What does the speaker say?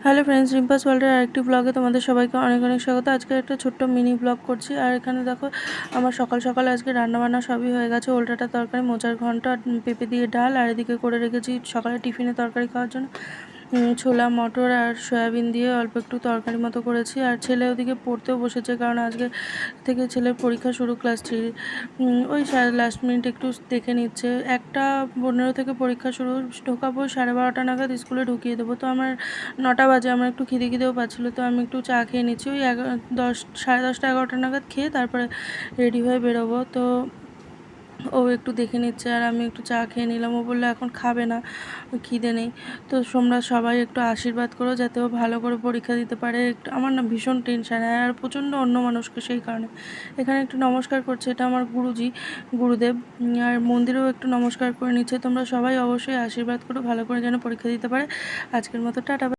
Hello friends, রিম্পাস ওয়ার্ল্ডের আরেকটি ব্লগে তোমাদের সবাইকে অনেক অনেক স্বাগত। আজকে একটা ছোট্ট মিনি ব্লগ করছি। আর এখানে দেখো আমার সকাল সকাল আজকে রান্নাবান্না সবই হয়ে গেছে। ওলটাটা তরকারি, মোচার ঘন্ট আর পেঁপে দিয়ে ডাল, আর এদিকে করে রেখেছি সকালে টিফিনে তরকারি খাওয়ার জন্য ছোলা মটর আর সয়াবিন দিয়ে অল্প একটু তরকারি মতো করেছি। আর ছেলে ওদিকে পড়তেও বসেছে, কারণ আজকে থেকে ছেলের পরীক্ষা শুরু ক্লাস 3। ওই লাস্ট মিনিট একটু দেখে নিচ্ছে। 1:15 থেকে পরীক্ষা শুরু, ঢোকাবো 12:30 নাগাদ, স্কুলে ঢুকিয়ে দেবো। তো আমার 9টা বাজে, আমার একটু খিদেও পাচ্ছিলো, তো আমি একটু চা খেয়ে নিচ্ছি। ওই 10, 10:30, 11টা নাগাদ খেয়ে তারপরে রেডি হয়ে বেরোবো। তো ও একটু দেখে নিচ্ছে আর আমি একটু চা খেয়ে নিলাম। ও বললো এখন খাবে না, খিদে নেই। তো তোমরা সবাই একটু আশীর্বাদ করো যাতে ও ভালো করে পরীক্ষা দিতে পারে। একটু আমার না ভীষণ টেনশান হয় আর প্রচণ্ড অন্যমনস্ক, সেই কারণে এখানে একটু নমস্কার করছে। এটা আমার গুরুজি, গুরুদেব। আর মন্দিরেও একটু নমস্কার করে নিচ্ছে। তোমরা সবাই অবশ্যই আশীর্বাদ করো ভালো করে যেন পরীক্ষা দিতে পারে। আজকের মতো টাটা।